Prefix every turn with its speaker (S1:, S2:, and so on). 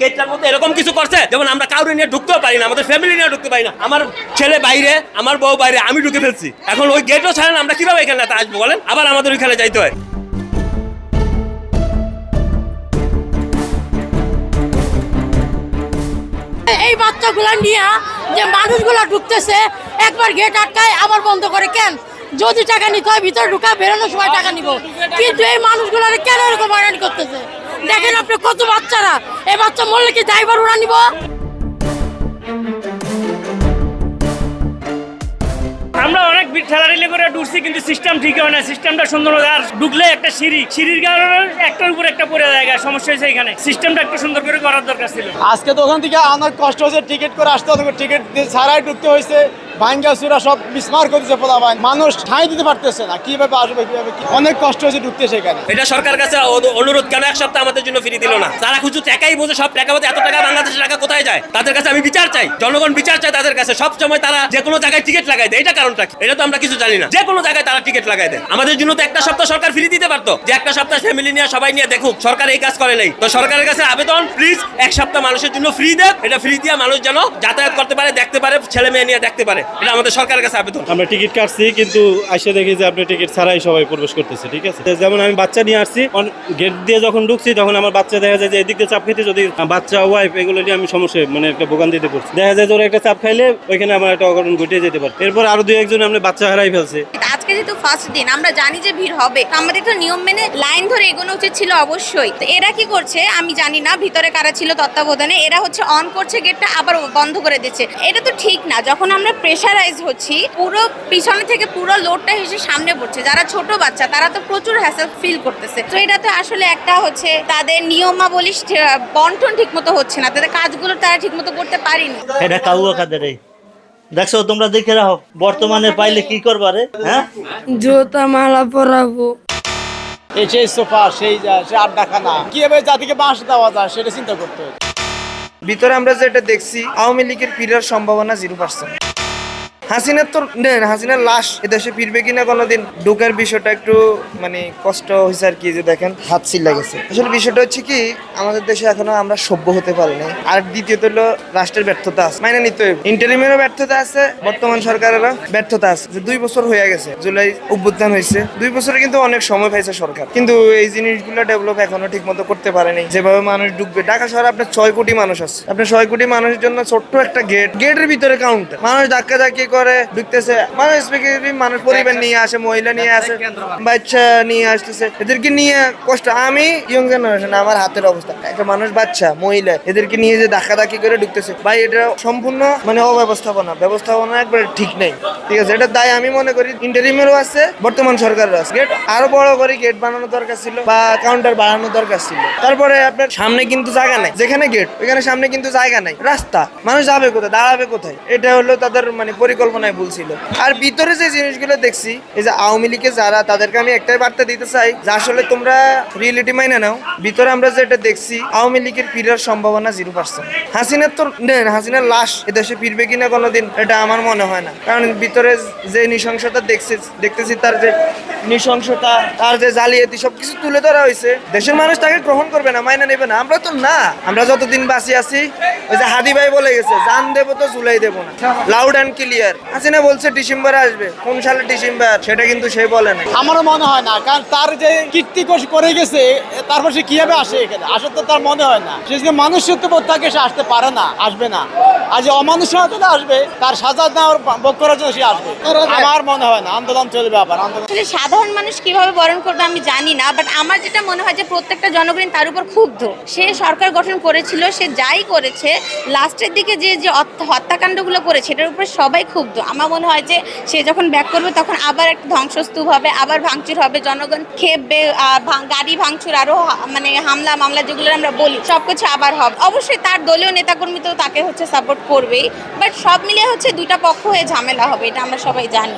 S1: গেটটার মধ্যে এরকম কিছু করছে যেমন আমরা কাউরে নিয়ে ঢুকতেও পারি না, আমাদের ফ্যামিলি নিয়ে ঢুকতে পারি না। আমার ছেলে বাইরে, আমার বউ বাইরে, আমি ঢুকে ফেলছি। এখন ওই গেটও ছাড়েন, আমরা কিভাবে এখানে আসবো বলেন? আবার আমাদের ওইখানে যাইতে হয়।
S2: এই বাচ্চাগুলা নিয়ে যে মানুষগুলা ঢুকতেছে, একবার গেট আটকায় আবার বন্ধ করে। কেন? যদি টাকা নিতে হয় ভিতরে ঢুকা, বেরোনোর সময় টাকা নিব। কিন্তু এই মানুষগুলারে কেন এরকম হয়রানি করতেছে? দেখেন আপনি কত বাচ্চারা, এই বাচ্চা মরলে কি ড্রাইভার উড়া নিব?
S3: আমরা অনেক ঠেলাঠেলি করে ঢুকছি, কিন্তু সিস্টেম ঠিক হয় না। সিস্টেমটা সুন্দর হবে। আর ঢুকলে একটা সিঁড়ির কারণে একটার উপর একটা পড়ে জায়গা সমস্যা হয়েছে। এখানে সিস্টেমটা একটু সুন্দর করে করার দরকার ছিল।
S4: আজকে তো ওখান থেকে অনেক কষ্ট হয়েছে, টিকিট করে আসতে হবে, টিকিট ছাড়াই ঢুকতে হয়েছে। ভাঙ্গা চুরা সব বিস্মার করতেছে, পোলাপান মানুষ ঠাঁই দিতে পারতেছে না, কিভাবে আসবে কিভাবে, অনেক কষ্ট হয়েছে ঢুকতে সেখানে।
S1: এটা সরকার কাছে অনুরোধ, কেন এক সপ্তাহ আমাদের জন্য ফ্রি দিল না? তারা কিছু টাকাই বোঝে, সব টাকা বোঝে। এত টাকা বাংলাদেশের টাকা কোথায় যায়? তাদের কাছে আমি বিচার চাই, জনগণ বিচার চাই তাদের কাছে। সব সময় তারা যে কোনো জায়গায় টিকিট লাগাই দেয়, এটা কারণটা কি? এটা তো আমরা কিছু জানি না। যে কোনো জায়গায় তারা টিকিট লাগাই দেয়। আমাদের জন্য তো একটা সপ্তাহ সরকার ফ্রি দিতে পারতো, যে একটা সপ্তাহ ফ্যামিলি নিয়ে সবাই নিয়ে দেখুক। সরকার এই কাজ করে নাই। তো সরকারের কাছে আবেদন, প্লিজ এক সপ্তাহ মানুষের জন্য ফ্রি দেন। এটা ফ্রি দিয়ে মানুষ যেন যাতায়াত করতে পারে, দেখতে পারে, ছেলে মেয়ে নিয়ে দেখতে পারে। এটা আমাদের সরকারের কাছে আবেদন।
S5: আমরা টিকিট কাটছি, কিন্তু আসে দেখি যে আপনি টিকিট ছাড়াই সবাই প্রবেশ করতেছে। ঠিক আছে, যেমন আমি বাচ্চা নিয়ে আসছি, গেট দিয়ে যখন ঢুকছি তখন আমার বাচ্চা দেখা যায় যে এদিক দিয়ে চাপ খেতে, যদি বাচ্চা ওয়াইফ এগুলো নিয়ে আমি সমস্যায় মানে একটা ভোগান দিতে পড়ছি। দেখা যায় যে ওরা একটা চাপ খাইলে ওইখানে আমার একটা অঘটন ঘটিয়ে যেতে পারে। এরপর আরো দুই একজন আমরা বাচ্চা হারাই ফেলছে।
S6: আজকে যেহেতু ফার্স্ট দিন, আমরা জানি যে ভিড় হবে, আমাদের তো নিয়ম মেনে লাইন ধরে এগোনো উচিত ছিল অবশ্যই। তো এরা কি করছে আমি জানি না, ভিতরে কারা ছিল তত্ত্বাবধানে, এরা হচ্ছে অন করছে গেটটা, আবার বন্ধ করে দিচ্ছে। এটা তো ঠিক না। যখন আমরা প্রেশারাইজ হচ্ছি, পুরো পিছনে থেকে পুরো লোডটা এসে সামনে পড়ছে। যারা ছোট বাচ্চা তারা তো প্রচুর হ্যাসেল ফিল করতেছে। তো এটা তো আসলে একটা হচ্ছে তাদের নিয়মাবলী বন্টন ঠিক মতো হচ্ছে না, তাদের কাজগুলো তারা ঠিক মতো করতে পারেনি।
S7: এটা কাউয়া কাদের দেখছো, তোমরা দেখে রাখো বর্তমানে পাইলে কি করবা রে? হ্যাঁ,
S2: জুতা মালা পরাবো,
S4: এই সেই সোফা, সেই আড্ডাখানা, কিভাবে জাতিকে বাঁশ দেওয়া যায় সেটা চিন্তা করতে হবে।
S8: ভিতরে আমরা যেটা দেখছি, আওয়ামী লীগের ফিরার সম্ভাবনা 0%। হাসিনার তো নেন, হাসিনার লাশ এদেশে ফিরবে কিনা কোনোদিন, ঢোকার বিষয়টা একটু মানে কষ্ট হয়েছে আর কি। যে দেখেন হাত চিল্লা গেছে। আসলে বিষয়টা হচ্ছে কি, আমাদের দেশে এখনো আমরা সভ্য হতে পারি নাই। আর দ্বিতীয়ত হলো রাষ্ট্রের ব্যর্থতা আছে, মাইনে নিতে হবে। ইন্টারিমেরও ব্যর্থতা আছে, বর্তমান সরকারেরও ব্যর্থতা আছে। যে 2 বছর হয়ে গেছে, জুলাই অভ্যুত্থান হয়েছে, 2 বছরে কিন্তু অনেক সময় পাইছে সরকার, কিন্তু এই জিনিসগুলো ডেভেলপ এখনো ঠিক মতো করতে পারেনি। যেভাবে মানুষ ঢুকবে, ঢাকা শহরে আপনার 6 কোটি মানুষ আছে, আপনার 6 কোটি মানুষের জন্য ছোট্ট একটা গেটের ভিতরে কাউন্টার, মানুষ ধাক্কা ধাক্কি করে ঢুকতেছে। মানুষ পরিবার নিয়ে আসে, মহিলা নিয়ে আসে, বাচ্চা নিয়ে আসতেছে, এদেরকে নিয়ে কষ্ট। আমি ইয়ং জেনারেশন, আমার হাতের অবস্থা, একটা মানুষ, বাচ্চা, মহিলা, এদেরকে নিয়ে যে ধাক্কা ধাক্কি করে ঢুকতেছে, ভাই এটা সম্পূর্ণ মানে ব্যবস্থাপনা একবার ঠিক নেই। ঠিক আছে, এটা দায় আমি মনে করি ইন্টারিমেরও আছে, বর্তমান সরকারের আছে। গেট আরো বড় করে গেট বানানো দরকার ছিল, বা কাউন্টার বাড়ানো দরকার ছিল। তারপরে আপনার সামনে কিন্তু জায়গা নাই, যেখানে গেট ওইখানে সামনে কিন্তু জায়গা নাই, রাস্তা, মানুষ যাবে কোথায়, দাঁড়াবে কোথায়? এটা হলো তাদের মানে পরিকল্পনায় ভুল ছিল। আর ভিতরে যে জিনিসগুলো দেখছি, এই যে আওয়ামী লীগের যারা, তাদেরকে আমি একটাই বার্তা দিতে চাই যে আসলে তোমরা রিয়েলিটি মাইনে নাও। ভিতরে আমরা যেটা দেখছি, আওয়ামী লীগের ফিরার সম্ভাবনা 0%। হাসিনার তো নেন, হাসিনার লাশ এদেশে ফিরবে কিনা কোনোদিন, এটা আমার মনে হয় না। কারণ ভিতরে যে নৃশংসতা দেখতেছি, তার যে নৃশংসতা, তার যে জালিয়াতি, সবকিছু তুলে ধরা হয়েছে। দেশের মানুষ তাকে গ্রহণ করবে না, মাইনা নেবে না। আমরা তো না, আমরা যতদিন বাঁচি আছি, ওই যে হাদি ভাই বলে গেছে, জান দেবো তো জুলাই দেবো না, লাউড অ্যান্ড ক্লিয়ার। হাসিনা বলছে ডিসেম্বরে আসবে, কোন সালে ডিসেম্বর সেটা কিন্তু সে বলে না।
S4: আমারও মনে হয় না, কারণ তার যে কীর্তি করে গেছে, তারপর সে কিভাবে আসে এখানে? আসে তো তার মনে হয় না। সে যদি মানুষ্যত্ববোধ থাকে সে আসতে পারে না, আসবে না। আর যে অমানুষতা আসবে, তার সাজা নেওয়ার ভোগ করার জন্য সে আসবে। আমার মনে হয় না আন্দোলন চলবে আবার। আন্দোলন
S6: আসলে সাধারণ মানুষ কিভাবে বরণ করবে আমি জানি না, বাট আমার যেটা মনে হয় যে প্রত্যেকটা জনগণ তার উপর ক্ষুব্ধ। সে সরকার গঠন করেছিল, সে যাই করেছে, লাস্টের দিকে যে হত্যাকাণ্ডগুলো করেছে এটার উপরে সবাই ক্ষুব্ধ। আমার মনে হয় যে সে যখন ব্যাক করবে তখন আবার একটা ধ্বংসস্তূপ হবে, আবার ভাঙচুর হবে, জনগণ খেপবে, গাড়ি ভাঙচুর, আরো মানে হামলা মামলা যেগুলো আমরা বলি, সবকিছু আবার হবে। অবশ্যই তার দলীয় নেতাকর্মী তো তাকে হচ্ছে সাপোর্ট করবেই, বাট সব মিলিয়ে হচ্ছে দুইটা পক্ষ হয়ে ঝামেলা হবে, এটা আমরা সবাই জানি।